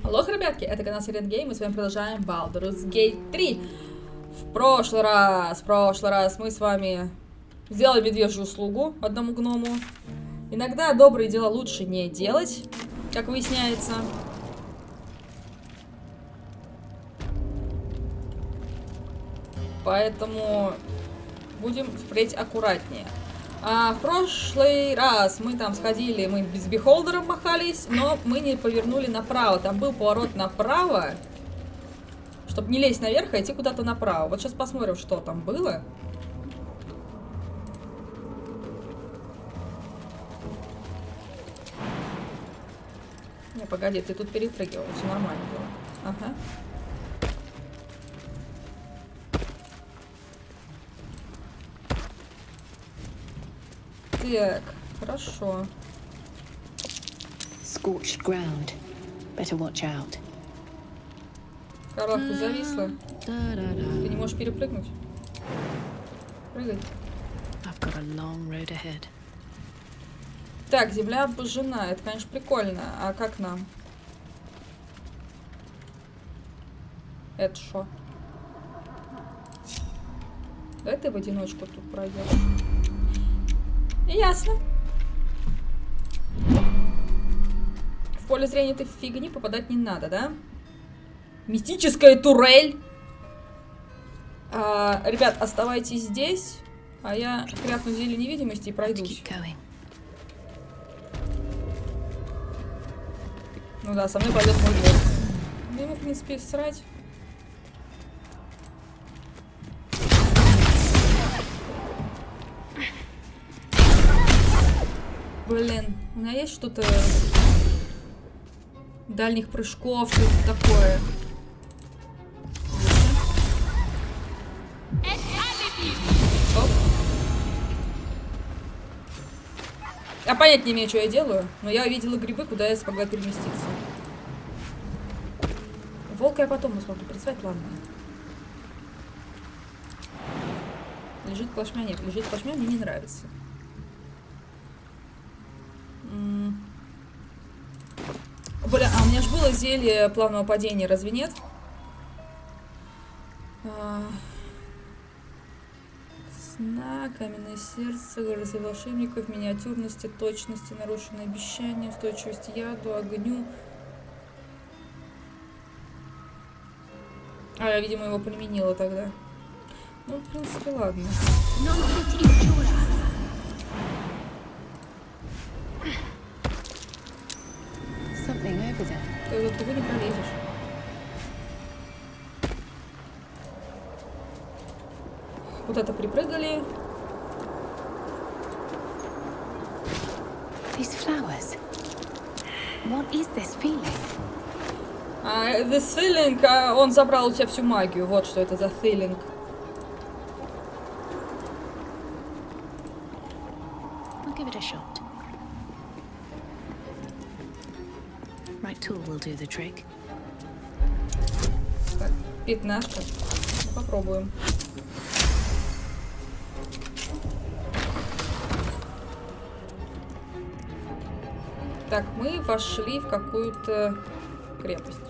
Алоха, ребятки, это канал Приятного, мы с вами продолжаем Baldur's Gate 3. В прошлый раз мы с вами сделали медвежью услугу одному гному. Иногда добрые дела лучше не делать, как выясняется. Поэтому будем впредь аккуратнее. А в прошлый раз мы там сходили, мы с бихолдером махались, но мы не повернули направо. Там был поворот направо, чтобы не лезть наверх, а идти куда-то направо. Вот сейчас посмотрим, что там было. Не, погоди, ты тут перепрыгивал, все нормально было. Ага. Так, хорошо. Scorched ground. Better watch out. Карла, ты зависла. Ты не можешь перепрыгнуть. Прыгай. I've got a long road ahead. Так, земля обожжена. Это, конечно, прикольно. А как нам? Это шо? Давай ты в одиночку тут пройдешь. Ясно. В поле зрения этой фигни попадать не надо, да? Мистическая турель. Ребят, оставайтесь здесь, а я крякну зелень невидимости и пройдусь. Ну да, со мной пойдет мой босс. Ему, в принципе, срать. Блин, у меня есть что-то дальних прыжков, что-то такое. Оп. Я понять не имею, что я делаю, но я увидела грибы, куда я смогла переместиться. Волка я потом смогу представить, ладно. Лежит плашмя, нет, лежит плашмя, мне не нравится. Бля, а у меня же было зелье плавного падения, разве нет? Сна, каменное сердце, грозы волшебников, миниатюрности, точности, нарушенное обещание, устойчивости яду, огню. А, я, видимо, его применила тогда. Ну, в принципе, ладно. Ты вот туда не пролезешь. Куда-то припрыгали. These flowers. What is this feeling? This feeling, он забрал у тебя всю магию. Вот что это за feeling. I'll give it a shot. Right tool will do the trick. Так, 15. Попробуем. Так, мы вошли в какую-то крепость.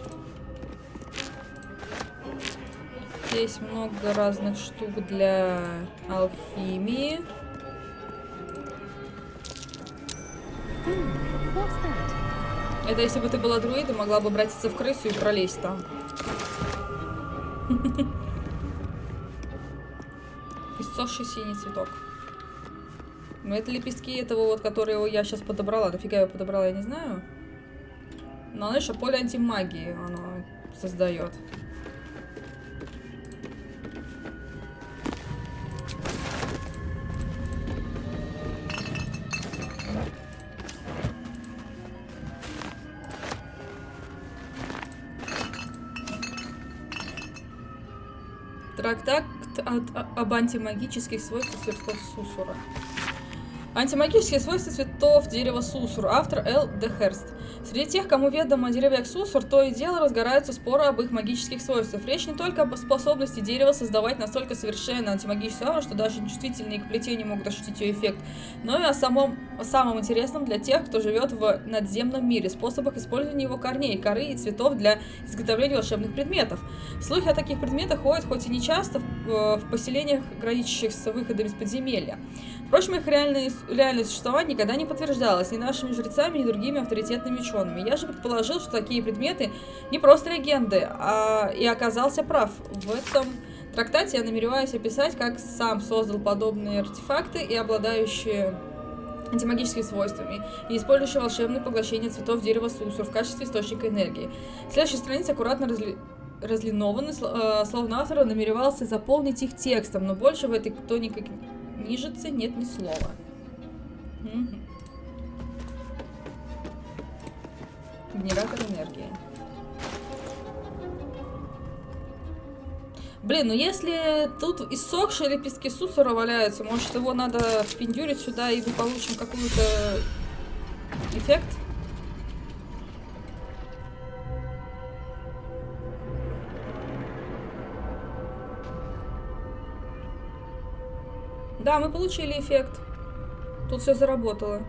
Здесь много разных штук для алхимии. Это если бы ты была друидом, могла бы обратиться в крысу и пролезть там. Иссохший синий цветок. Ну, это лепестки этого вот, которого я сейчас подобрала. Дофига я его подобрала, я не знаю. Но оно еще поле антимагии оно создает. Трактат об антимагических свойствах сверхов Сусура. Антимагические свойства цветов дерева сусур. Автор Л. Дехерст. Среди тех, кому ведомо о деревьях сусур, то и дело разгораются споры об их магических свойствах. Речь не только об способности дерева создавать настолько совершенно антимагическую ауру, что даже нечувствительные к плетению могут ощутить ее эффект, но и о самом интересном для тех, кто живет в надземном мире, способах использования его корней, коры и цветов для изготовления волшебных предметов. Слухи о таких предметах ходят хоть и не часто в поселениях, граничащих с выходом из подземелья. Впрочем, их реальное существование никогда не подтверждалось ни нашими жрецами, ни другими авторитетными учеными. Я же предположил, что такие предметы не просто легенды, и оказался прав. В этом трактате я намереваюсь описать, как сам создал подобные артефакты и обладающие антимагическими свойствами, и использующие волшебное поглощение цветов дерева сусур в качестве источника энергии. Следующая страница аккуратно разлинованы, словно автор намеревался заполнить их текстом, но больше в этой тонике книжице нет ни слова. Генератор энергии. Блин, ну если тут иссохшие лепестки сусура валяются, может его надо впендюрить сюда, и мы получим какой-то эффект? Да, мы получили эффект. Тут все заработало.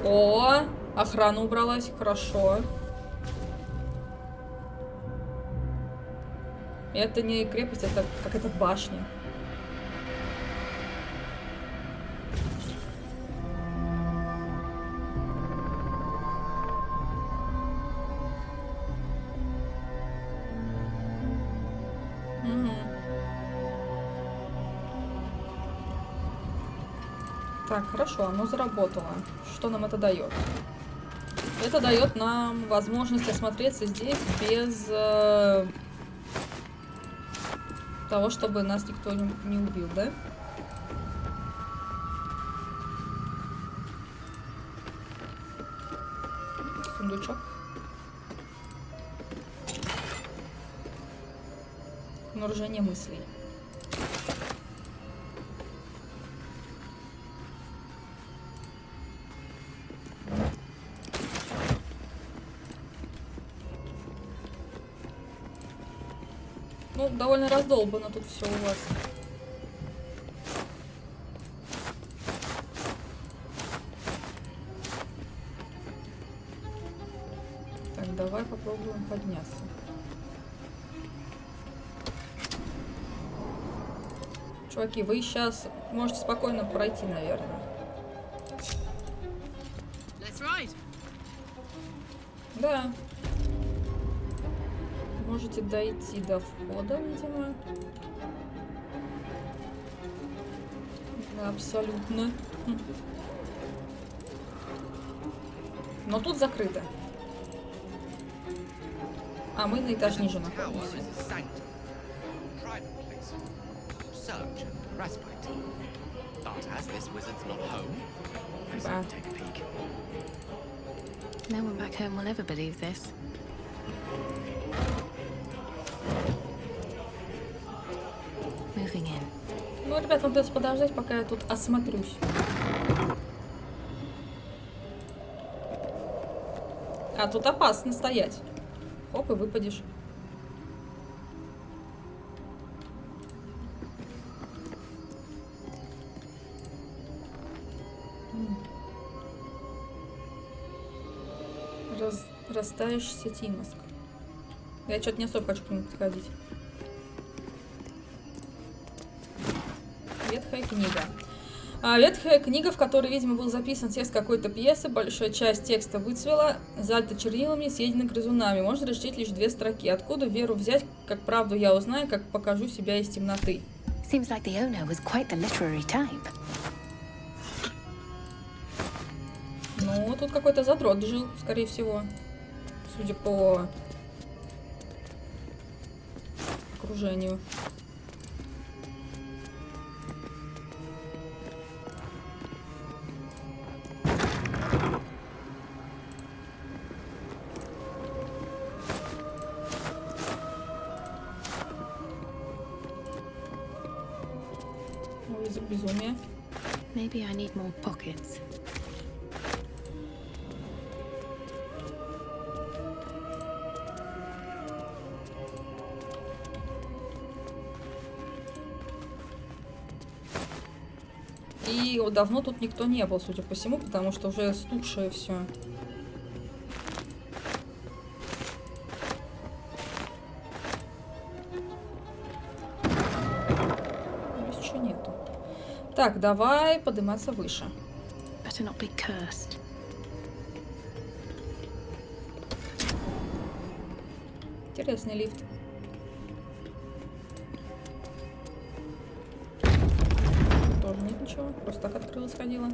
О, охрана убралась, хорошо. Это не крепость, это какая-то башня. Так, хорошо, оно заработало. Что нам это дает? Это дает нам возможность осмотреться здесь без того, чтобы нас никто не убил, да? Сундучок. Обнаружение мыслей. Ну, довольно раздолбано тут все у вас. Так, давай попробуем подняться. Чуваки, вы сейчас можете спокойно пройти, наверное. Да. Можете дойти до входа, видимо. Да, абсолютно. Но тут закрыто. А мы на этаж ниже находимся. Да. No one back home will ever believe this. Moving in. Ну, ребят, вам придется подождать, пока я тут осмотрюсь. А тут опасно стоять. Хоп, и выпадешь. Растающийся Тимоск. Я что-то не особо хочу к нему подходить. Ветхая книга. Ветхая книга, в которой, видимо, был записан текст какой-то пьесы. Большая часть текста выцвела, залита чернилами, съедена грызунами. Можно различить лишь 2 строки. Откуда веру взять, как правду я узнаю, как покажу себя из темноты. Seems like the owner was quite the literary type. Ну, тут какой-то задрот жил, скорее всего. Судя по окружению. Ой, за безумие. Maybe I need more pockets. И вот давно тут никто не был, судя по всему, потому что уже стухшее все. Здесь еще нету. Так, давай подниматься выше. Better not be cursed. Интересный лифт. Тоже нет ничего, просто так открылась, ходила.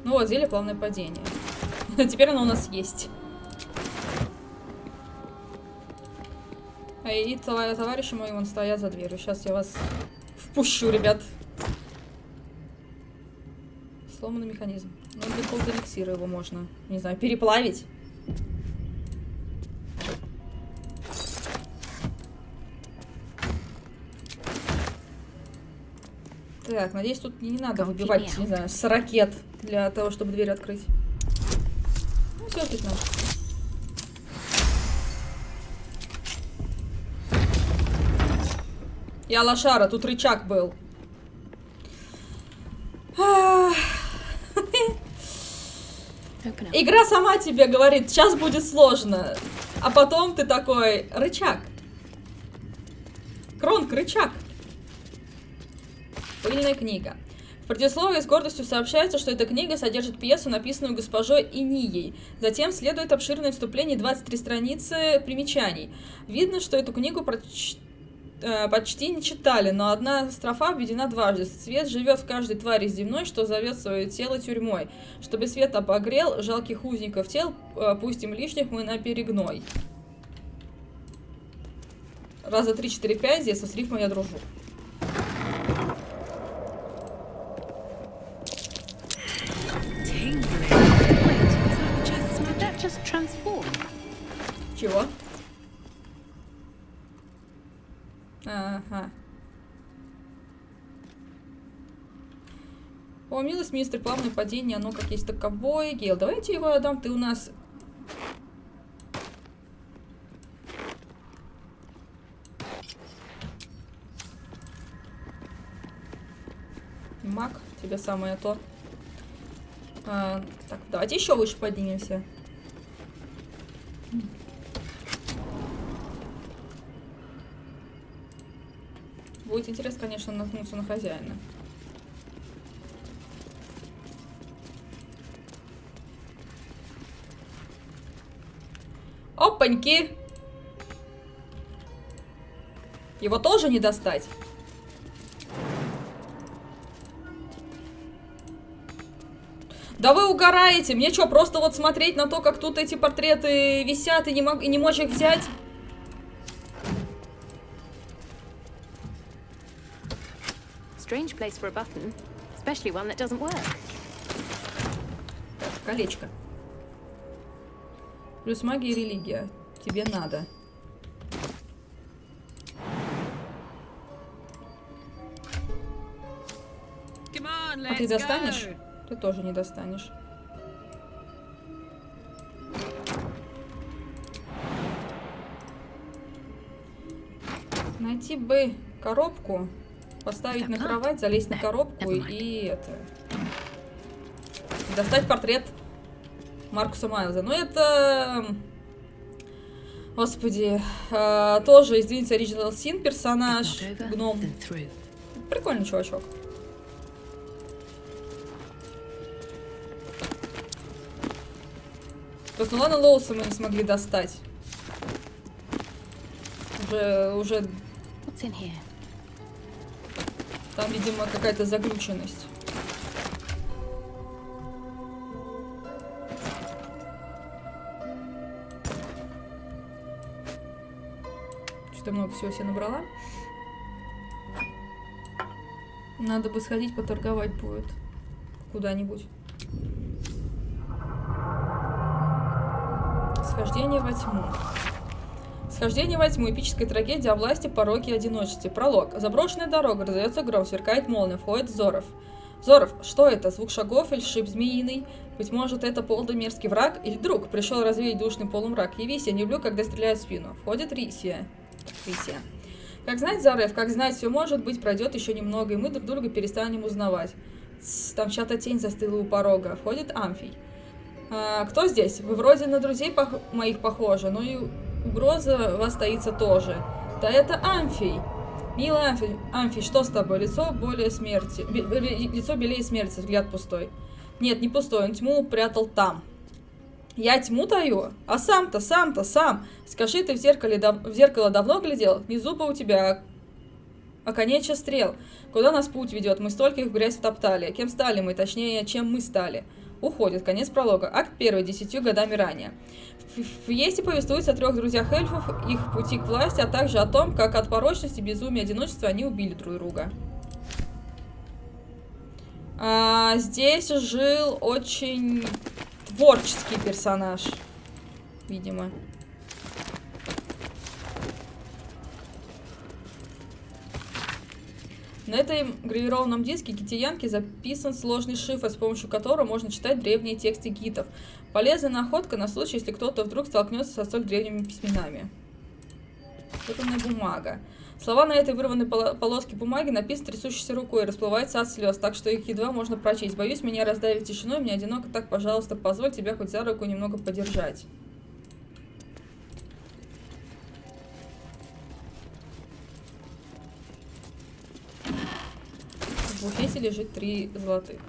Ну вот, зелье плавное падение. Теперь оно у нас есть. И товарищи мои вон стоят за дверью. Сейчас я вас впущу, ребят. Сломанный механизм. Ну, для какого-то эликсира его можно, не знаю, переплавить. Так, надеюсь, тут не надо выбивать, не знаю, с ракет для того, чтобы дверь открыть. Ну, все отлично. Я лошара, тут рычаг был. Игра сама тебе говорит, сейчас будет сложно. А потом ты такой, рычаг. Кронк, рычаг. Пыльная книга. В предисловии с гордостью сообщается, что эта книга содержит пьесу, написанную госпожой Инией. Затем следует обширное вступление 23 страницы примечаний. Видно, что эту книгу почти не читали, но одна строфа обведена дважды. Свет живет в каждой твари земной, что зовет свое тело тюрьмой. Чтобы свет обогрел жалких узников тел, пустим лишних мы на перегной. Раза 3, 4, 5, здесь с рифмой я дружу. Чего? Ага. О, милость, мистер, плавное падение, оно как есть таковое. Гейл, давайте его отдам, ты у нас... Маг, тебе самое то. Так, давайте еще выше поднимемся. Будет интересно, конечно, наткнуться на хозяина. Опаньки! Его тоже не достать? Да вы угораете! Мне что, просто вот смотреть на то, как тут эти портреты висят и не мочь их взять? Strange place for a button, especially one that doesn't work. Так, колечко. Плюс магия и религия. Тебе надо. А ты достанешь? Ты тоже не достанешь. Найти бы коробку, поставить на кровать, залезть на коробку и это... Достать портрет Маркуса Майлза. Ну это... Господи, тоже из Дэзен Original Sin персонаж, гном. Прикольный чувачок. Просто Лана Лоуса мы не смогли достать. Уже... Там, видимо, какая-то заглюченность. Что-то много всего себе набрала. Надо бы сходить поторговать будет. Куда-нибудь. Схождение во тьму. Схождение во тьму. Эпическая трагедия о власти, пороке и одиночестве. Пролог. Заброшенная дорога. Раздается гром, сверкает молния. Входит Зоров. Зоров, что это? Звук шагов или шип змеиный? Быть может, это полный мерзкий враг или друг? Пришел развеять душный полумрак. Явись, я не люблю, когда стреляют в спину. Входит Рисия. Как знать, Зарев, как знать, все может быть, пройдет еще немного, и мы друг друга перестанем узнавать. Там чья-то тень застыла у порога. Входит Амфий. Кто здесь? Вы вроде на друзей моих похожи, но и угроза вас таится тоже. Да это Амфий. Милый Амфий, что с тобой? Лицо белее смерти, взгляд пустой. Нет, не пустой, он тьму прятал там. Я тьму таю? А сам. Скажи, ты в зеркало давно глядел? Не зубы у тебя, а конечья стрел. Куда нас путь ведет? Мы стольких в грязь втоптали. Кем стали мы? Точнее, чем мы стали? Уходит. Конец пролога. Акт 1. 10 годами ранее. В Есте повествуется о 3 друзьях эльфов, их пути к власти, а также о том, как от порочности, безумия, одиночества они убили друг друга. Здесь жил очень творческий персонаж, видимо. На этом гравированном диске китаянки записан сложный шифр, с помощью которого можно читать древние тексты гитов. Полезная находка на случай, если кто-то вдруг столкнется со столь древними письменами. Вырванная бумага. Слова на этой вырванной полоске бумаги написаны трясущейся рукой и расплываются от слез, так что их едва можно прочесть. Боюсь, меня раздавит тишиной, мне одиноко, так, пожалуйста, позволь тебя хоть за руку немного подержать. В буфете лежит 3 золотых.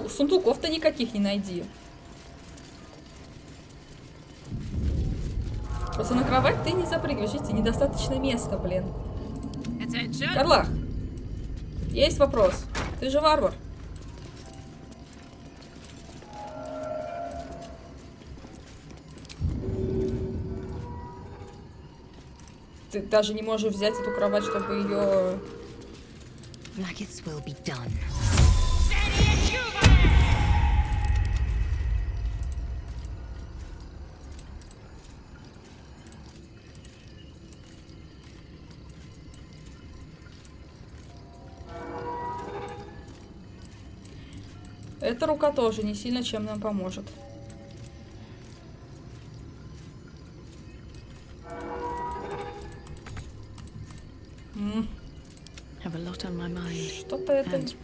Сундуков-то никаких не найди. Просто на кровать ты не запрыгиваешь, видите, недостаточно места, блин. Карлах, есть вопрос. Ты же варвар. Ты даже не можешь взять эту кровать, чтобы ее... Эта рука тоже не сильно чем нам поможет. Что-то это не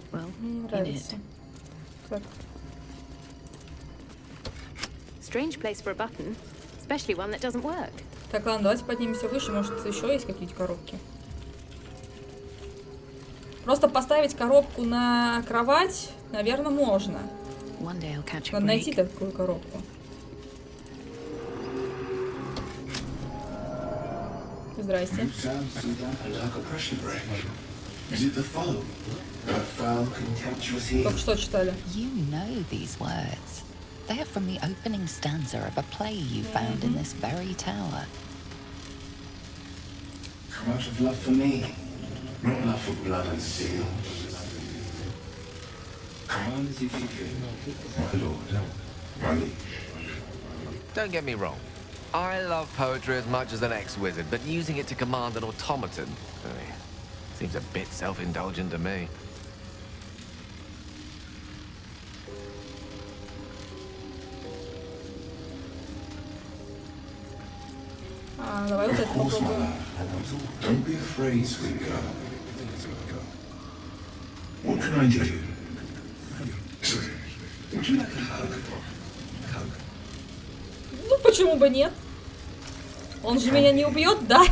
нравится. Так. Так, ладно, давайте поднимемся выше. Может, еще есть какие-то коробки? Просто поставить коробку на кровать, наверное, можно. Надо найти такую коробку. Здрасте. Только что читали. They are from the opening stanza of a play you found in this very tower. Come out of love for me, not love for blood and steel. Command as you see fit, my lord, my liege. Don't get me wrong. I love poetry as much as an ex-wizard, but using it to command an automaton seems a bit self-indulgent to me. Давай вот это попробуем. Don't be afraid, sweet girl. What can I do? Would you like a hug? Ну, почему бы нет? Он же меня не убьет, да?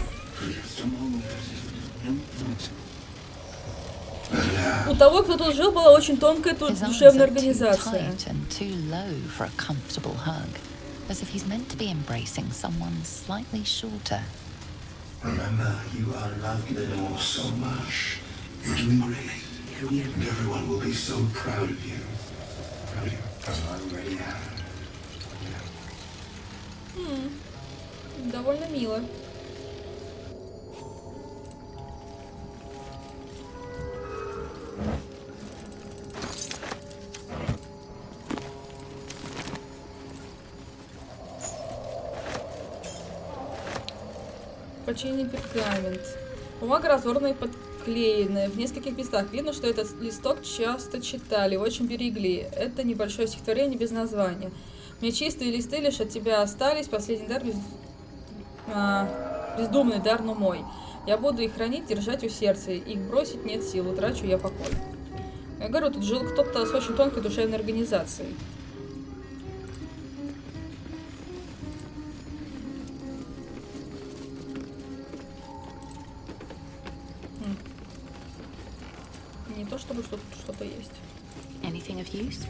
У того, кто тут жил, была очень тонкая душевная организация. As if he's meant to be embracing someone slightly shorter. Remember, you are loved Lenore so much. You're doing great. And everyone will be so proud of you. Proud of you, as I already am. Довольно мило. Починенный пергамент. Бумага разорванная и подклеенная. В нескольких местах видно, что этот листок часто читали, очень берегли. Это небольшое стихотворение без названия. Мне чистые листы лишь от тебя остались. Последний дар бездумный дар, но мой. Я буду их хранить, держать у сердца. Их бросить нет сил, утрачу я покой. Я говорю, тут жил кто-то с очень тонкой душевной организацией. Не то чтобы что-то есть. Anything of use?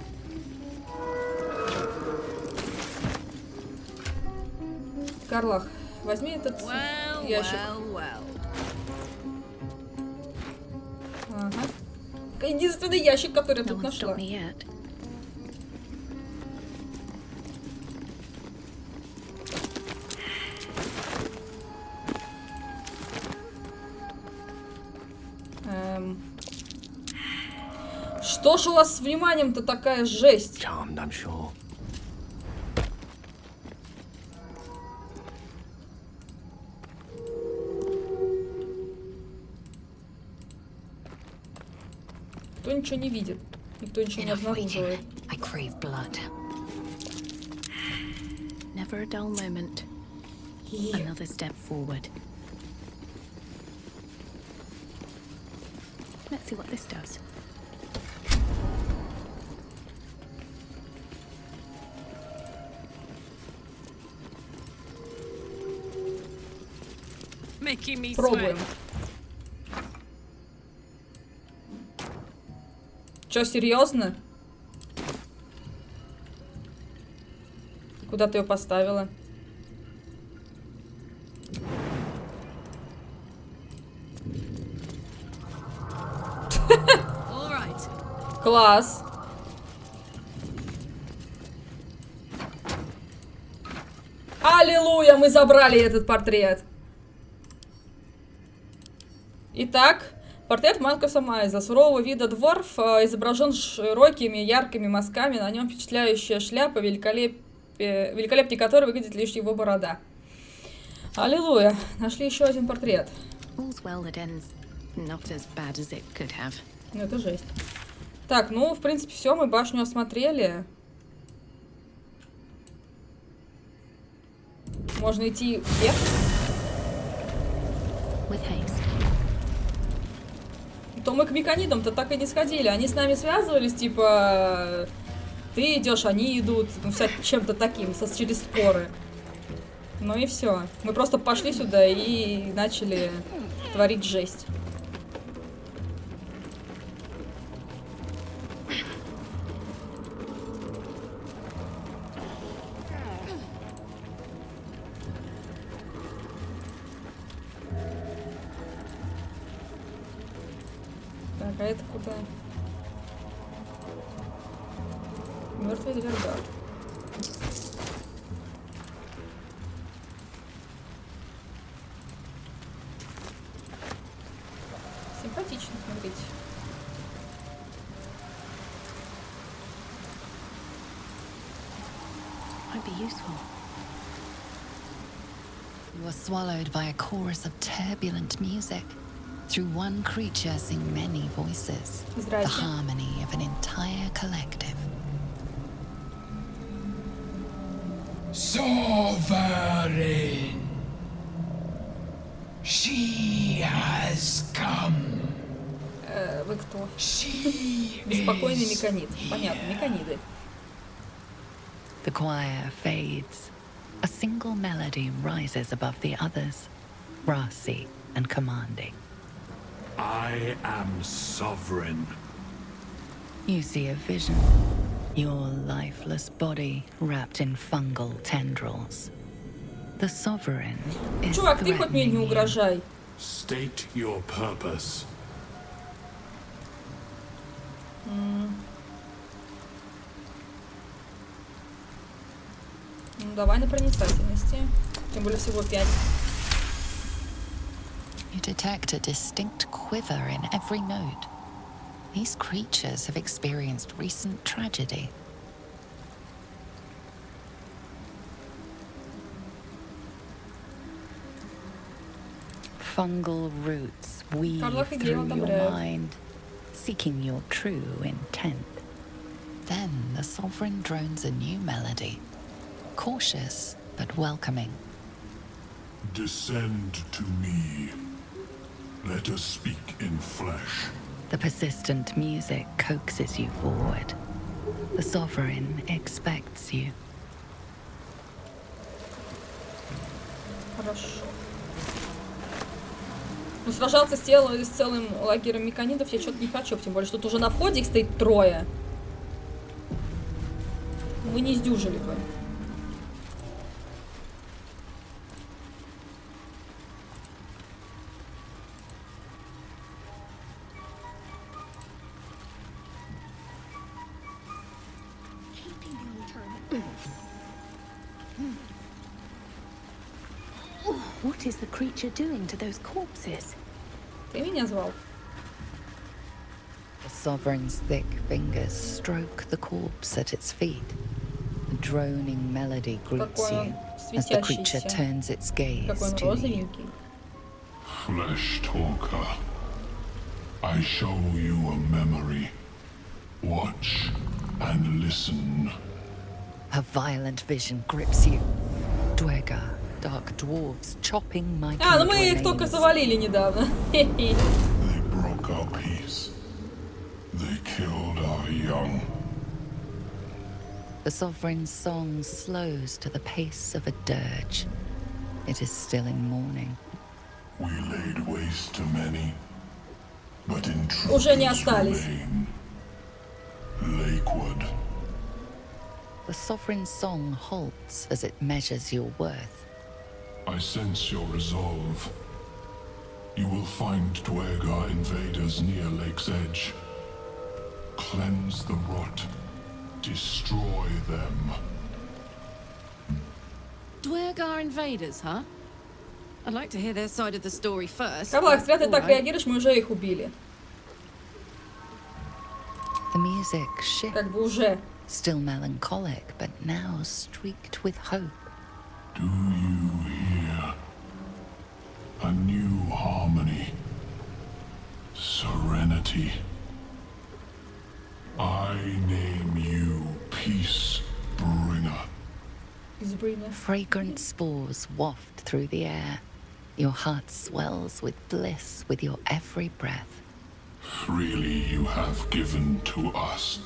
Карлах, возьми этот ящик. Ага. Единственный ящик, который я No тут one's нашла. stopped me yet. Что ж у вас с вниманием-то такая жесть? Charmed, I'm sure. Никто ничего не видит. Никто ничего не Enough обнаруживает. waiting. I crave blood. Never a dull moment. Another step forward. Let's see what this does. Making me Пробуем. Чё, серьезно? Куда ты ее поставила? Класс. Аллилуйя, мы забрали этот портрет. Итак, портрет Маркуса Майза. Сурового вида дворф изображен широкими яркими мазками. На нем впечатляющая шляпа, великолепнее которой выглядит лишь его борода. Аллилуйя. Нашли еще один портрет. All's well that ends not as bad as it could have. Ну, это жесть. Так, ну, в принципе, все, мы башню осмотрели. Можно идти вверх. With haste. То мы к меканидам-то так и не сходили. Они с нами связывались, типа... Ты идешь, они идут. Ну, чем-то таким, через споры. Ну и все. Мы просто пошли сюда и начали творить жесть. Так, а это куда? Мертвая дверь, да. Симпатично, смотрите. Might be useful. You are swallowed by a chorus of turbulent music. Through one creature sing many voices. The Здрасте. harmony of an entire collective. Sovereign. She has come. Вы кто? She Беспокойный is меканид. Понятно, меканиды. The choir fades. A single melody rises above the others, brassy and commanding. I am sovereign. You see a vision. Your lifeless body wrapped in fungal tendrils. The sovereign is Чувак, ты хоть мне не threatening you. угрожай. State your purpose. Ну, давай на проницательности. Тем более всего 5. You detect a distinct quiver in every note. These creatures have experienced recent tragedy. Fungal roots weave Алоха through your одобряют. mind, seeking your true intent. Then the sovereign drones a new melody, cautious but welcoming. Descend to me. Let us speak in flesh. The persistent music coaxes you forward. The sovereign expects you. Хорошо. Ну, сражаться с целым лагерем меканидов я что-то не хочу. Тем более, что тут уже на входе их стоит 3. Мы не сдюжили бы. What is the creature doing to those corpses? Ты меня звал? The sovereign's thick fingers stroke the corpse at its feet. A droning melody greets Какой you он as the creature светящийся. turns its gaze Какой он to you. розовенький. Flesh talker. I show you a memory. Watch and listen. A violent vision grips you. Dwergar, dark dwarves chopping my А, ну мы их только завалили недавно. Хе-хе. They broke our peace. They killed our young. The sovereign's song slows to the pace of a dirge. It is still in mourning. We laid waste to many, but in truth Уже не остались. Lakewood. The sovereign's song halts as it measures your worth. I sense your resolve. You will find Dwergar invaders near Lake's Edge. Cleanse the rot. Destroy them. Dwergar invaders, huh? I'd like to hear their side of the story first. Каблак, зря ты так Alright. реагируешь, мы уже их убили. The music shifts, Как бы уже. still melancholic, but now streaked with hope. Do you hear? A new harmony. Serenity. I name you Peace Bringer. Избрыня. Fragrant spores waft through the air. Your heart swells with bliss with your every breath. Freely you have given to us.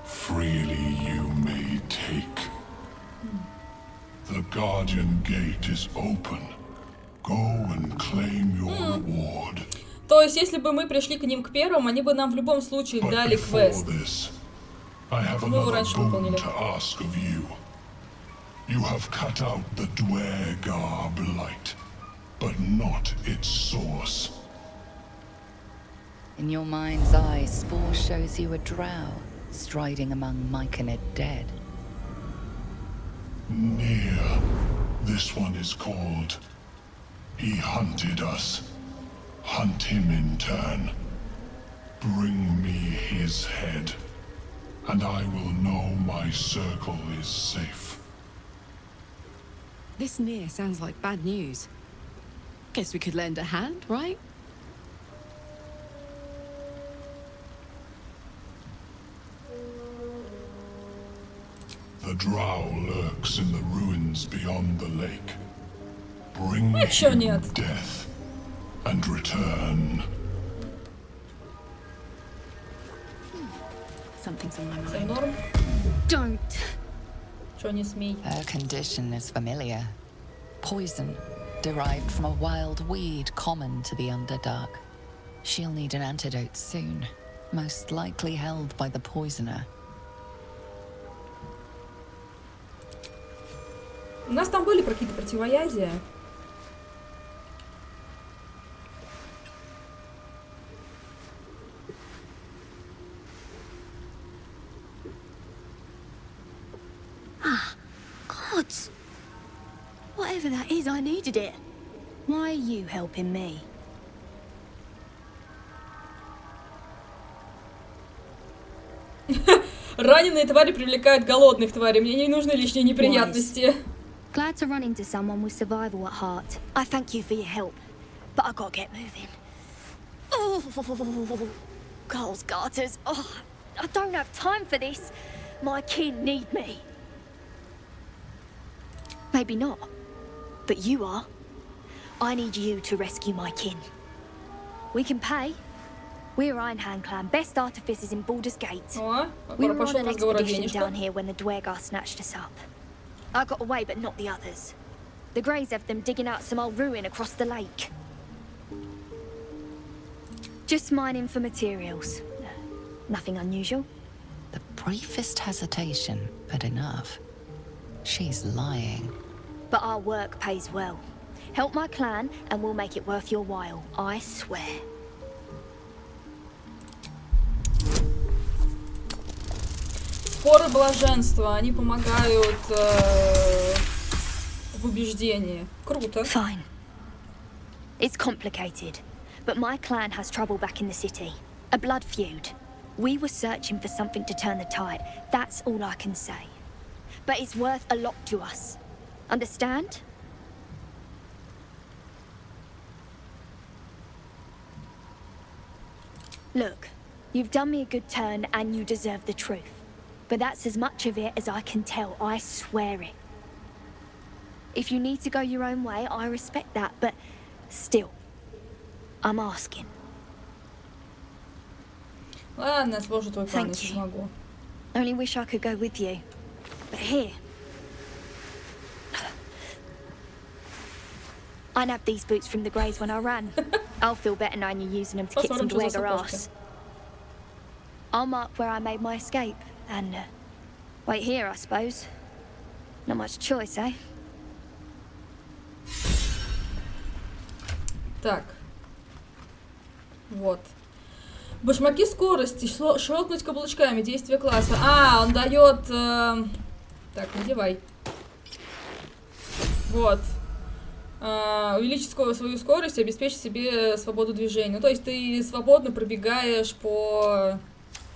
Freely you may take. The Guardian Gate is open. Go and claim your reward. То есть, если бы мы пришли к ним к первым, они бы нам в любом случае But дали before квест. this, I have Мы его another раньше boon выполнили. to ask of you. You have cut out the Dwergar blight, but not its source. In your mind's eye, Spore shows you a drow striding among Myconid dead. Near. This one is called. He hunted us. Hunt him in turn. Bring me his head, and I will know my circle is safe. This near sounds like bad news. Guess we could lend a hand, right? The drow lurks in the ruins beyond the lake. Bring чё him нет? death and return. Something's on my Це mind. норм? Don't. Чё не смей. Her condition is familiar. Poison, derived from a wild weed common to the Underdark. She'll need an antidote soon, most likely held by the poisoner. У нас там были какие-то противоядия. Gods! Whatever that is, I needed it. Why are you helping me? Раненые твари привлекают голодных тварей. Мне не нужны лишние неприятности. Glad to run into someone with survival at heart. I thank you for your help, but I gotta get moving. Oh, Carl's garters. Oh, I don't have time for this. My kin need me. Maybe not, but you are. I need you to rescue my kin. We can pay. We're Ironhand clan, best artificers in Baldur's Gate. We were on an expedition down here when the Dwergar snatched us up. I got away, but not the others. The Greys have them digging out some old ruin across the lake. Just mining for materials. Nothing unusual. The briefest hesitation, but enough. She's lying. But our work pays well. Help my clan, and we'll make it worth your while. I swear. Споры блаженства, они помогают в убеждении. Круто. Fine. It's complicated, but my clan has trouble back in the city. A blood feud. We were searching for something to turn the tide. That's all I can say. But it's worth a lot to us. Understand? Look, you've done me a good turn and you deserve the truth. But that's as much of it as I can tell, I swear it. If you need to go your own way, I respect that, but still, I'm asking. Ладно, я сложу твой план, если смогу. Only wish I could go with you. But here... I nabbed these boots from the Greys when I ran. I'll feel better knowing you're using them to kick some Dwergar ass. I'll mark where I made my escape, and wait here, I suppose. Not much choice, eh? Так. Вот. Башмаки скорости. Щелкнуть каблучками. Действие класса. А, он дает... Так, надевай. Вот. Увеличить свою скорость и обеспечить себе свободу движения. Ну, то есть ты свободно пробегаешь по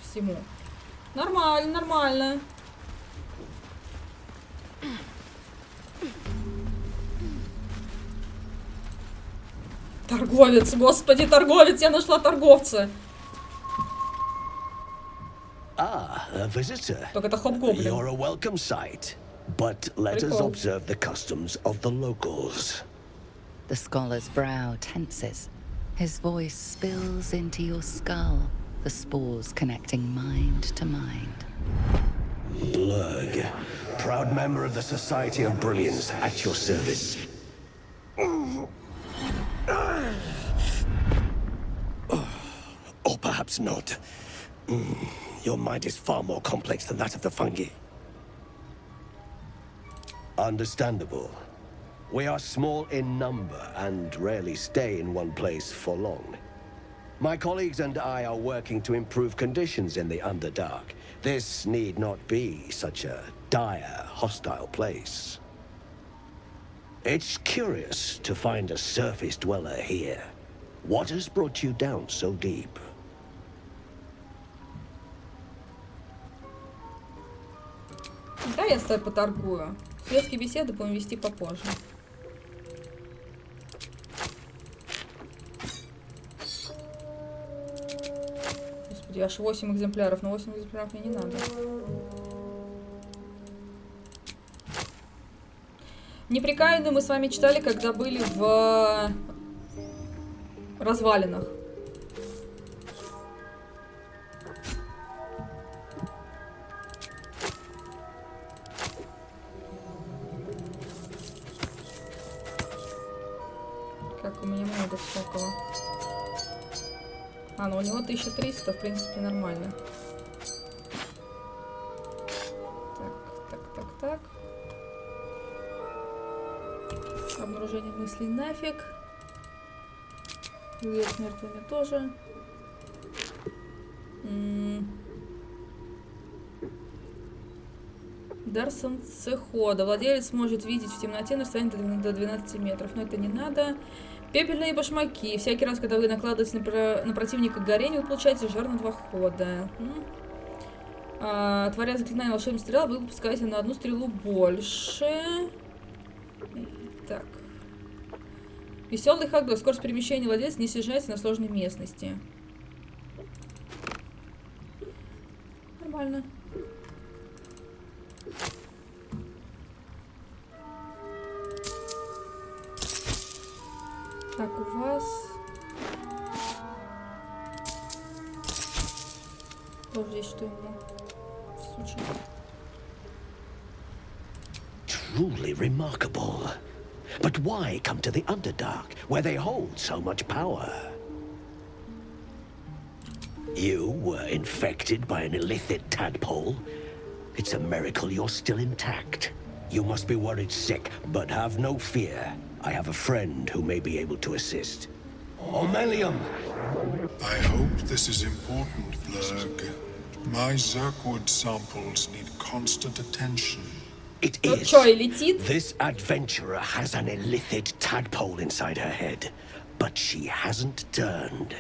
всему. Нормально, нормально. Торговец, господи, торговец, я нашла торговца. A visitor. Только это хоб-гоблин. You're a welcome sight, but let us observe the customs of the locals. The scholar's brow tenses. His voice spills into your skull, the spores connecting mind to mind. Blurg, proud member of the Society of Brilliance, at your service. Or perhaps not. Your mind is far more complex than that of the fungi. Understandable. We are small in number and rarely stay in one place for long. My colleagues and I are working to improve conditions in the Underdark. This need not be such a dire, hostile place. It's curious to find a surface dweller here. What has brought you down so deep? Да, я с тобой поторгую. Светские беседы будем вести попозже. Господи, аж 8 экземпляров. Но 8 экземпляров мне не надо. Неприкаянную мы с вами читали, когда были в развалинах. Как у меня много всякого. А, ну у него 1300, в принципе, нормально. Так. Искажение мыслей нафиг. Дверь с мертвыми тоже. Дар солнцехода. Владелец может видеть в темноте на расстоянии до 12 метров. Но это не надо. Пепельные башмаки. Всякий раз, когда вы накладываете на противника горение, вы получаете жар на 2 хода. Творя заклинание волшебной стрелы, вы выпускаете на 1 стрелу больше. Так. Веселый ходой. Скорость перемещения владельца не снижается на сложной местности. Нормально. Так, у вас... Вот здесь что ему случилось. Truly remarkable. But why come to the Underdark, where they hold so much power? You were infected by an illithid tadpole? It's a miracle you're still intact. You must be worried sick, but have no fear. I have a friend who may be able to assist. Omelium! I hope this is important, Blurg. My Zerkwood samples need constant attention. It is. This adventurer has an illithid tadpole inside her head, but she hasn't turned.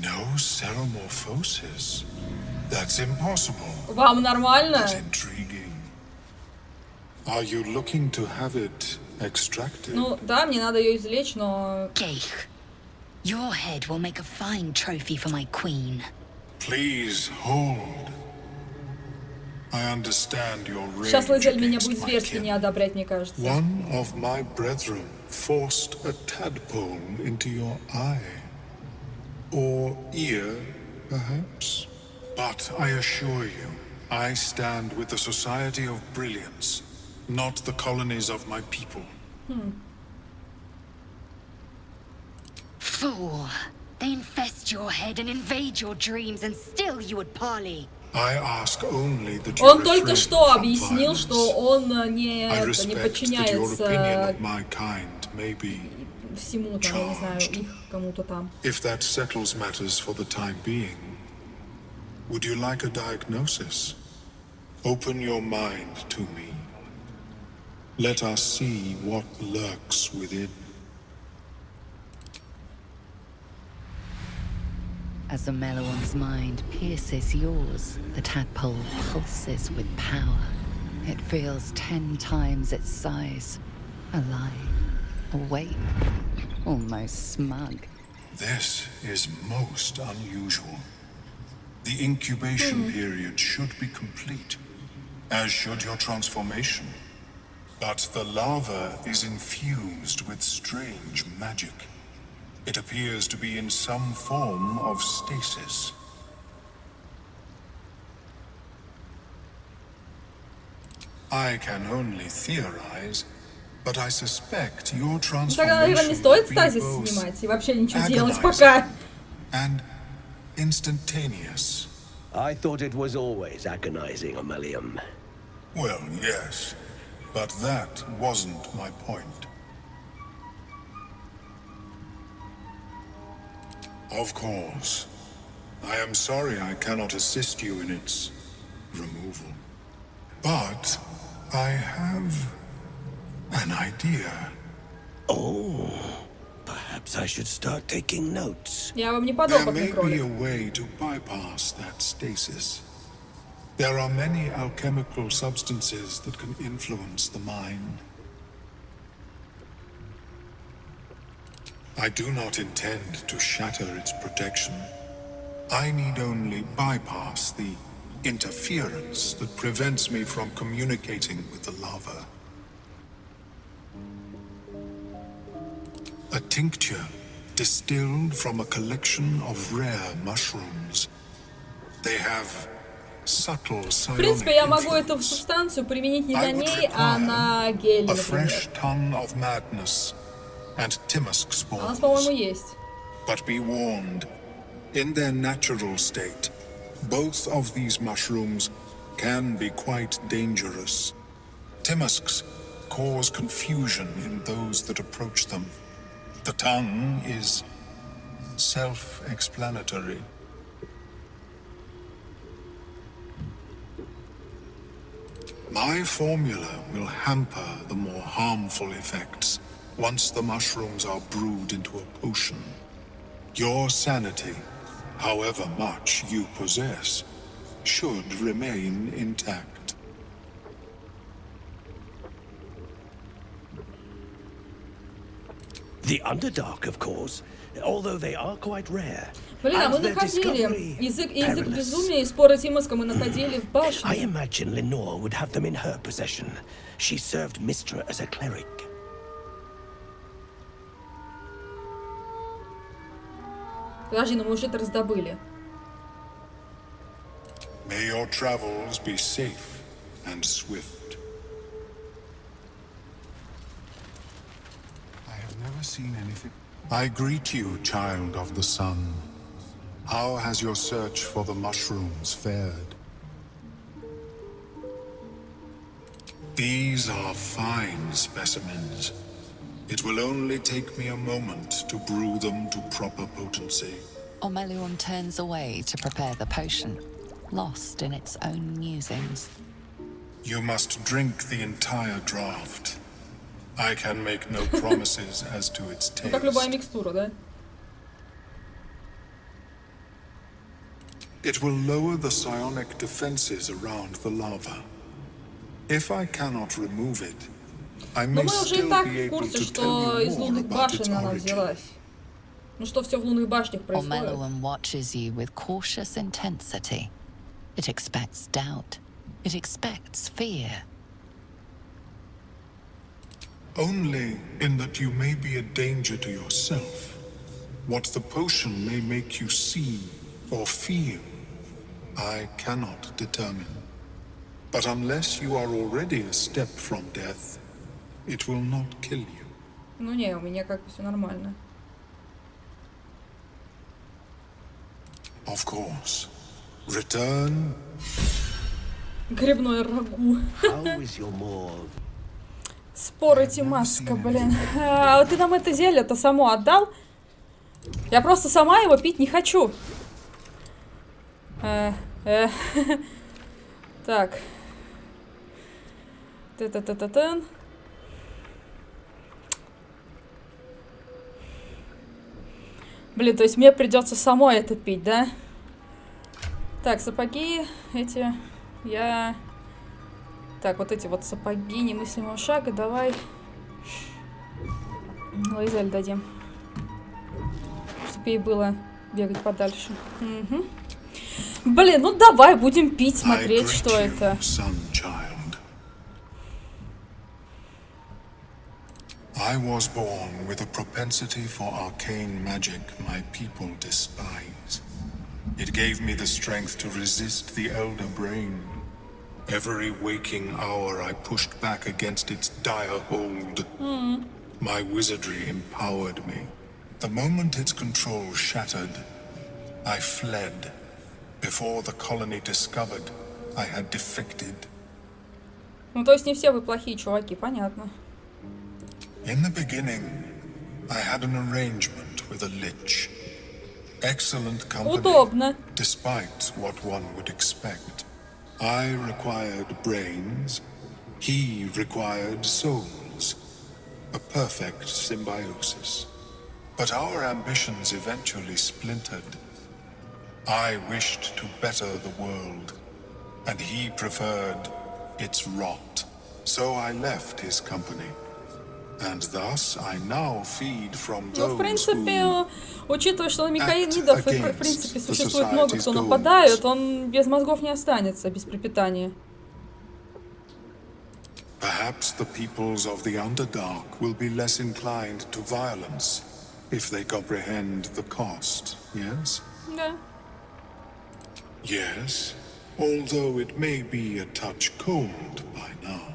No ceremorphosis. That's impossible. Вам нормально? But intriguing. Are you looking to have it extracted? Ну да, мне надо ее извлечь, но... Geich, your head will make a fine trophy for my queen. Please hold. I understand your rage. Сейчас Лазель меня будет зверски не одобрять, мне кажется. One of my brethren forced a tadpole into your eye. Or ear, perhaps. But I assure you, I stand with the Society of Brilliance, not the colonies of my people. Fool! They infest your head and invade your dreams, and still you would parley. I ask only that you Он только что объяснил, что он не подчиняется всему, там, я не знаю, их кому-то там. If that settles matters for the time being, would you like a diagnosis? Open your mind to me. Let us see what lurks within. As the Meloan's mind pierces yours, the tadpole pulses with power. It feels 10 times its size. Alive, awake, almost smug. This is most unusual. The incubation period should be complete, as should your transformation. But the larva is infused with strange magic. It appears to be in some form of stasis. I can only theorize, but I suspect your transformation не стоит стазис снимать и вообще ничего делать пока. And instantaneous. I thought it was always agonizing, Omelium. Well, yes, but that wasn't my point. Of course. I am sorry I cannot assist you in its removal. But I have an idea. Oh, perhaps I should start taking notes. Я вам не There подопытный may be кролик. a way to bypass that stasis. There are many alchemical substances that can influence the mind. I do not intend to shatter its protection. I need only bypass the interference that prevents me from communicating with the larva. A tincture distilled from a collection of rare mushrooms. They have subtle В psionic принципе, я могу эту influence. субстанцию применить не I на would ней, а на геле, A например. fresh ton of madness and Timusk У нас, по-моему, spores. есть. But be warned, in their natural state, both of these mushrooms can be quite dangerous. Timusks cause confusion in those that approach them. The tongue is self-explanatory. My formula will hamper the more harmful effects once the mushrooms are brewed into a potion. Your sanity, however much you possess, should remain intact. The Underdark, of course, although they are quite rare. Блин, а мы находили язык безумия и споры Тимоска мы находили в башне. I imagine Lenore would have them in her possession. She served Mistra as a cleric. Подожди, но мы уже это раздобыли. May your travels be safe and swift. I have never seen anything. I greet you, child of the sun. How has your search for the mushrooms fared? These are fine specimens. It will only take me a moment to brew them to proper potency. Omelium turns away to prepare the potion, lost in its own musings. You must drink the entire draught. I can make no promises as to its taste. Как любая микстура, да? It will lower the psionic defenses around the lava. If I cannot remove it, I may still be able to tell you more about its origin. Ну что все в лунных башнях происходит? Omelium watches you with cautious intensity. It expects doubt. It expects fear. Only in that you may be a danger to yourself. What the potion may make you see or feel, I cannot determine. But unless you are already a step from death, it will not kill you. Ну не, у меня как бы все нормально. Of course. Return. Грибное рагу. How is your more? Споры Тимаска, блин. Ты нам это зелье-то само отдал? Я просто сама его пить не хочу. Так. Та-та-та-та-та. Блин, то есть мне придется самой это пить, да? Так, сапоги эти я... Так, вот эти вот сапоги немыслимого шага, давай Лайзель дадим. Чтобы ей было бегать подальше. Угу. Блин, ну давай будем пить, смотреть, что это. I was born with a propensity for arcane magic my people despise. It gave me the strength to resist the elder brain. Every waking hour I pushed back against its dire hold. My wizardry empowered me. The moment its control shattered, I fled. Before the colony discovered, I had defected. Ну, то есть не все вы плохие чуваки, понятно. In the beginning, I had an arrangement with a lich. Excellent company, Удобно. despite what one would expect. I required brains, he required souls. A perfect symbiosis. But our ambitions eventually splintered. I wished to better the world, and he preferred its rot. So I left his company. And thus I now feed from those в принципе, учитывая, что на микаидов, и, в принципе, the существует много кто society's нападает, он без мозгов не останется, без пропитания. Perhaps the peoples of the Underdark will be less inclined to violence if they comprehend the cost, yes? Да. Yes, although it may be a touch cold by now.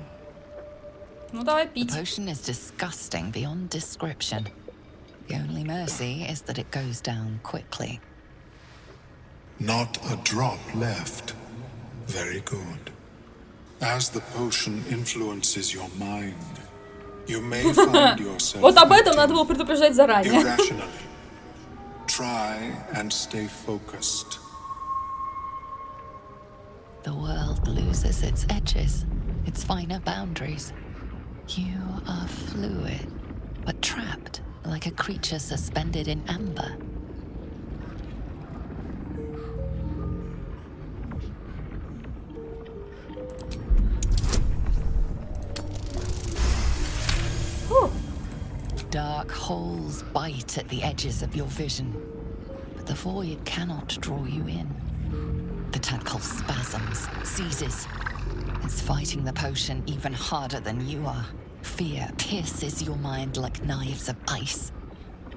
Ну давай The пить. potion is disgusting beyond description. The only mercy is that it goes down quickly. Not a drop left. Very good. As the potion influences your mind, you may find yourself Вот об этом надо было предупреждать заранее. irrationally. Try and stay focused. The world loses its edges, its finer boundaries. You are fluid, but trapped like a creature suspended in amber. Dark holes bite at the edges of your vision, but the void cannot draw you in. The tadpole spasms, seizes. It's fighting the potion even harder than you are. Fear pierces your mind like knives of ice.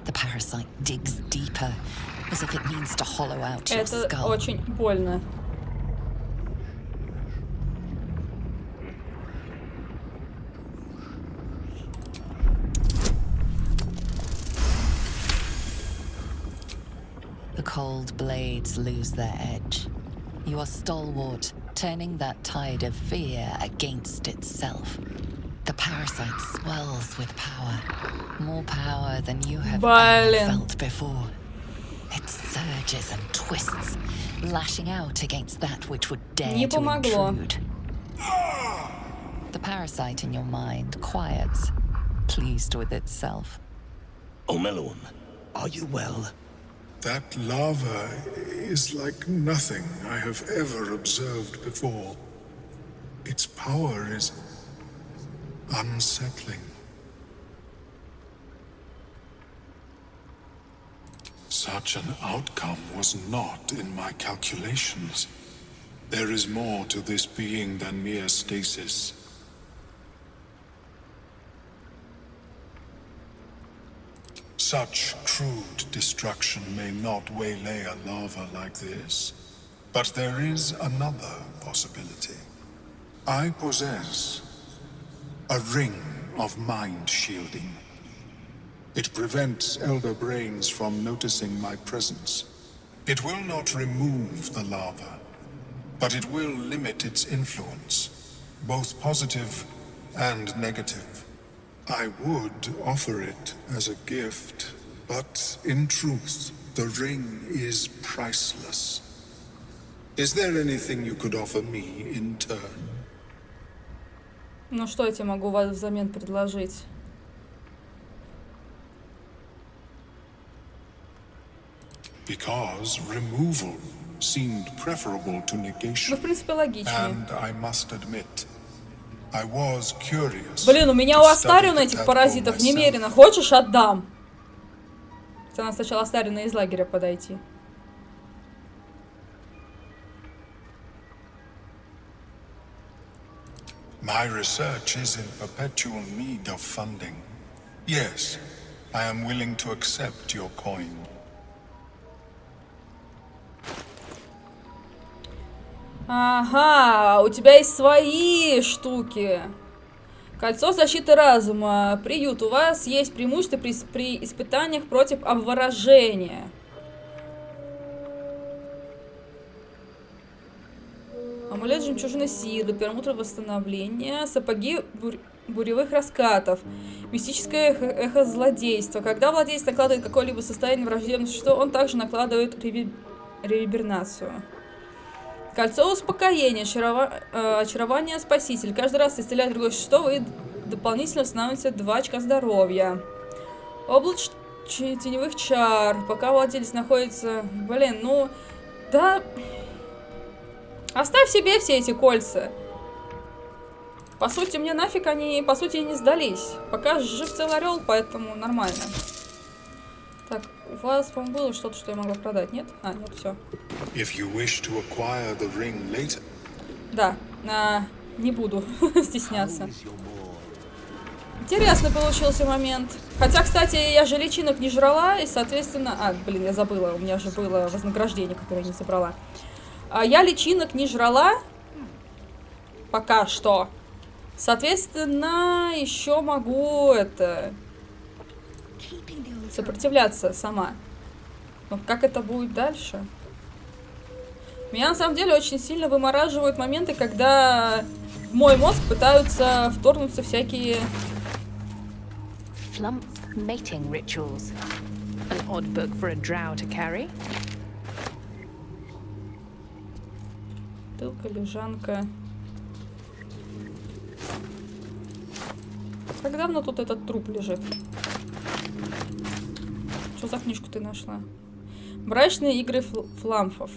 The parasite digs deeper, as if it means to hollow out your skull. Это очень больно. The cold blades lose their edge. You are stalwart, turning that tide of fear against itself. The parasite swells with power. More power than you have ever felt before. It surges and twists, lashing out against that which would dare to intrude. The parasite in your mind quiets, pleased with itself. Omelon, are you well? That lava is like nothing I have ever observed before. Its power is unsettling. Such an outcome was not in my calculations. There is more to this being than mere stasis. Such crude destruction may not waylay a lava like this, but there is another possibility. I possess a ring of mind shielding. It prevents elder brains from noticing my presence. It will not remove the lava, but it will limit its influence, both positive and negative. I would offer it as a gift, but in truth, the ring is priceless. Is there anything you could offer me in turn? Ну что я тебе могу взамен предложить? Because removal seemed preferable to negation. Ну, в принципе, логичнее. And I must admit, I was curious. Блин, у меня у Астариона этих паразитов немерено. Хочешь, отдам? Надо сначала Астариона из лагеря подойти. My research is in perpetual need of funding. Yes, I am willing to accept your coin. Ага, у тебя есть свои штуки. Кольцо защиты разума. Приют. У вас есть преимущество при испытаниях против обворожения. Амулет жемчужины силы, перламутровое восстановление, сапоги буревых раскатов, мистическое эхо злодейства. Когда владелец накладывает какое-либо состояние враждебного существа, он также накладывает реверберацию. Кольцо успокоения, очарование спаситель. Каждый раз исцеляет другое существо, вы дополнительно восстанавливаете 2 очка здоровья. Область теневых чар. Пока владелец находится... Блин, ну... Да... Оставь себе все эти кольца. По сути, мне нафиг они, по сути, не сдались. Пока жив целый орел, поэтому нормально. Так, у вас, по-моему, было что-то, что я могла продать, нет? А, нет, все. Да, не буду стесняться. Интересный получился момент. Хотя, кстати, я же личинок не жрала, и, соответственно... А, блин, я забыла, у меня же было вознаграждение, которое я не собрала. Я личинок не жрала пока что. Соответственно, еще могу сопротивляться сама. Но как это будет дальше? Меня на самом деле очень сильно вымораживают моменты, когда в мой мозг пытаются вторгнуться всякие... Flump mating rituals. An odd book for a drow to carry. Бутылка, лежанка. Как давно тут этот труп лежит? Что за книжку ты нашла? Брачные игры фламфов.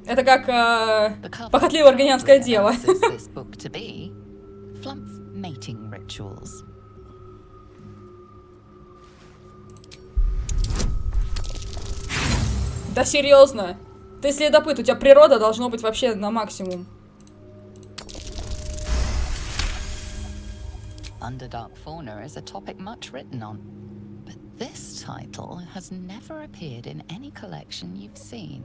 Это как похотливое аргонианское дело. Да серьезно? Ты следопыт, у тебя природа должно быть вообще на максимум. Underdark fauna is a topic much written on, but this title has never appeared in any collection you've seen.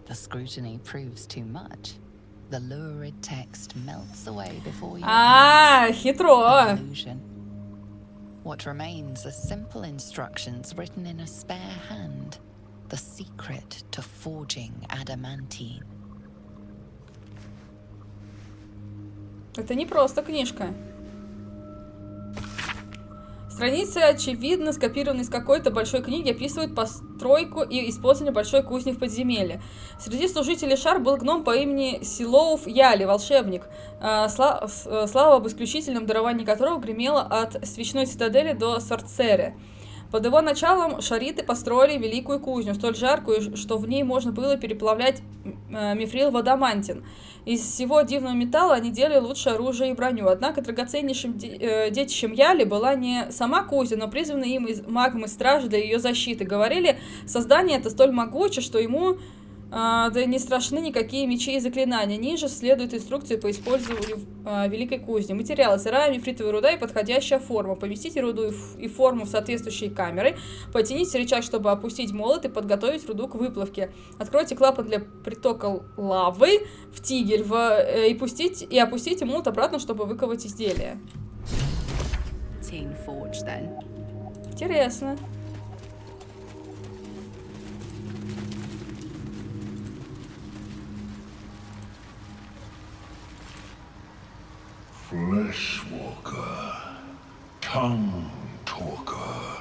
The scrutiny proves too much. The lurid text melts away before you. Хитро. Illusion. What remains are simple instructions written in a spare hand. The secret to forging adamantine. Это не просто книжка. Страницы, очевидно, скопированы из какой-то большой книги, описывают постройку и использование большой кузни в подземелье. Среди служителей Шар был гном по имени Силоуф Яли, волшебник, слава об исключительном даровании которого гремела от свечной цитадели до Сорцере. Под его началом шариты построили великую кузню, столь жаркую, что в ней можно было переплавлять мифрил в адамантин. Из всего дивного металла они делали лучшее оружие и броню. Однако драгоценнейшим детищем Яли была не сама кузня, но призванный им магом и стражи для ее защиты. Говорили, создание это столь могуче, что ему да не страшны никакие мечи и заклинания. Ниже следует инструкции по использованию великой кузни. Материалы: сырая мифритовая руда и подходящая форма. Поместите руду и форму в соответствующие камеры. Потяните рычаг, чтобы опустить молот и подготовить руду к выплавке. Откройте клапан для притока лавы в тигель и опустите молот обратно, чтобы выковать изделие. Интересно. Fleshwalker, tongue talker,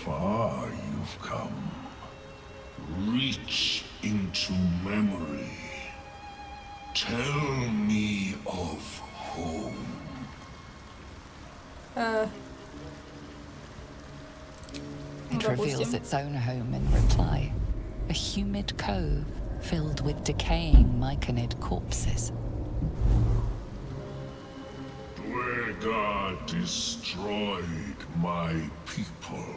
far you've come. Reach into memory. Tell me of home. It reveals its own home in reply. A humid cove filled with decaying myconid corpses. God destroyed my people.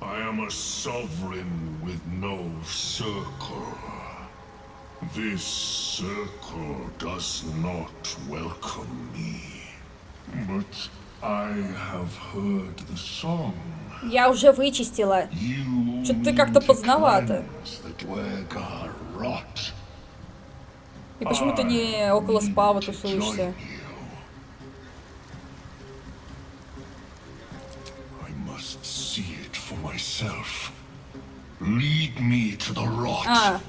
I am a sovereign with no circle. This circle does not welcome me. But I have heard the song. Я уже вычистила. Что-то ты как-то поздновато. И почему ты не около спава тусуешься? Myself. Lead me to the rot.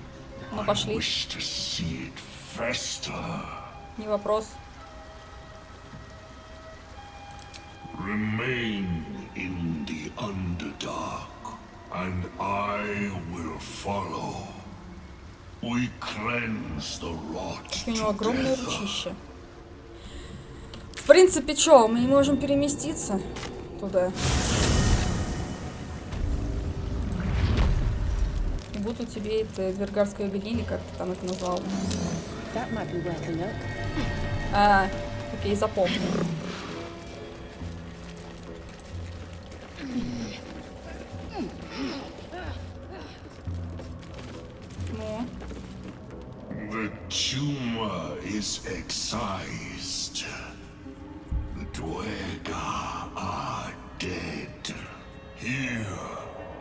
Ну пошли. I wish to see it fester. Не вопрос. Remain in the Underdark, and I will follow. We cleanse the rot. У него огромное ручище. В принципе, что, мы не можем переместиться туда. Вот у тебя это вергарская гниль, как ты там это назвал. Окей, запомнил. Ну. The tumor is excised. The Dwega are dead. Here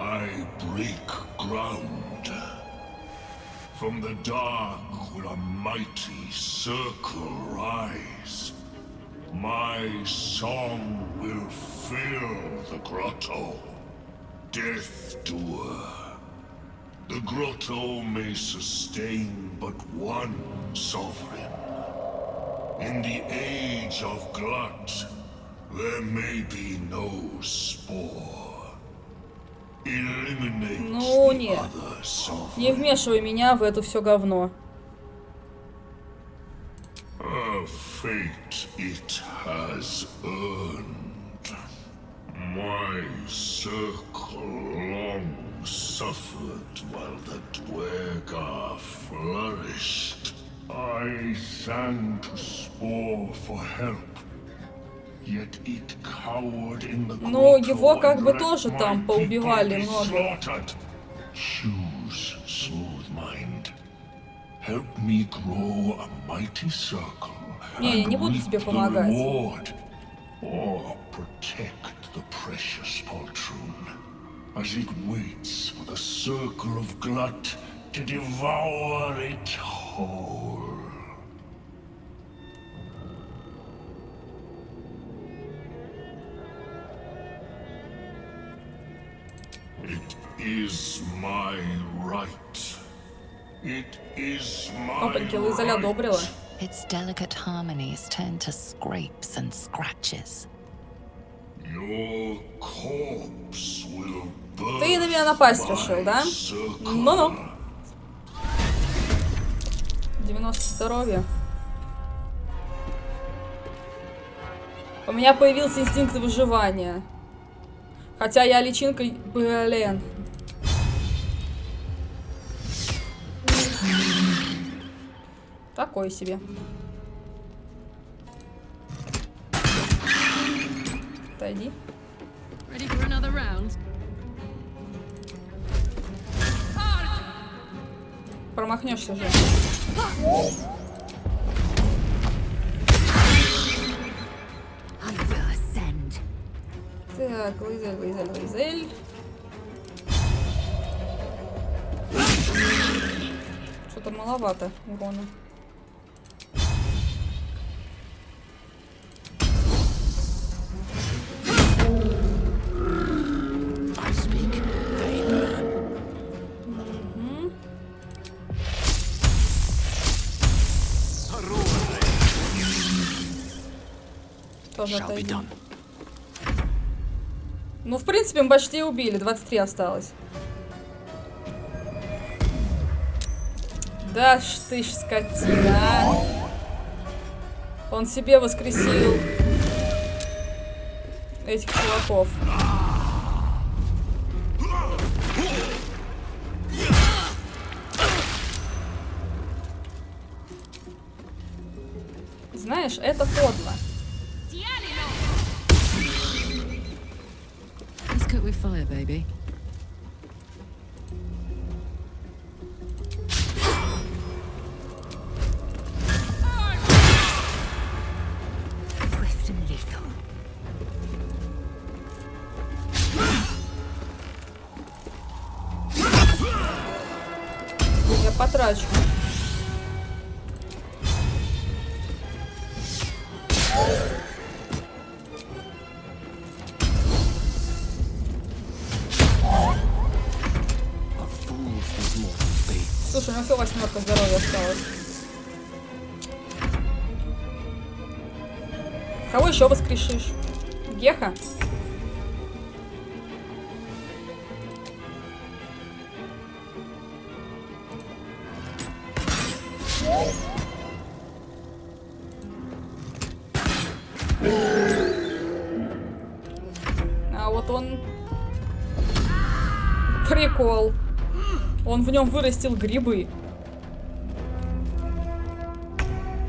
I break ground. From the dark will a mighty circle rise. My song will fill the grotto. Death Doer, The grotto may sustain but one sovereign. In the age of glut, there may be no spore. Eliminate Ну the нет. other sovereign. Не вмешивай меня в это все говно. A fate it has earned. My circle long suffered while the Dwergar flourished. I sang to Spore for help. Yet it cowered in the Ну, его grotto как бы and let тоже my там поубивали people be много. slaughtered. Choose, smooth mind. Help me grow a mighty circle. Не, я не буду тебе помогать. Or protect the precious poltroon as it waits for the circle of glut to devour it whole. It is my right. It is my Папоньки, Лизель одобрила. Its delicate harmonies turn to scrapes and scratches. Your corpse will burst. Ты на меня напасть решил, да? Ну-ну. 90 здоровья. У меня появился инстинкт выживания. Хотя я личинкой... Блин. Такой себе. Отойди. Ready for another round? Промахнешься же. Так, Лизель. Что-то маловато урона. Тоже отойди. Ну, в принципе, мы почти убили. 23 осталось. Да ж ты ж скотина, а. Он себе воскресил этих чуваков. Знаешь, это подло. Let's cook with fire, baby. Swift and lethal. Я потрачу. Слушай, у меня всего 8 здоровья осталось. Кого еще воскрешишь? Геха? А вот он... Прикол. Он в нем вырастил грибы.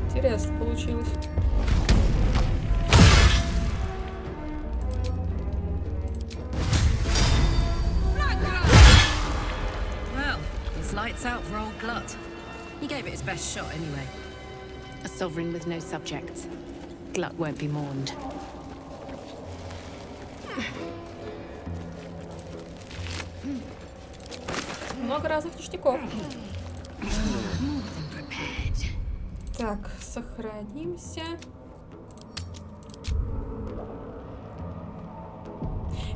Интересно получилось. Well, it's lights out for old Glut. He gave it his best shot anyway. A sovereign with no subjects. Glut won't be mourned. Много разных ништяков. Так, сохранимся.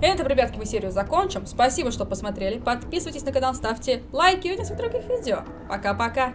И на этом, ребятки, мы серию закончим. Спасибо, что посмотрели. Подписывайтесь на канал, ставьте лайки и увидимся в других видео. Пока-пока.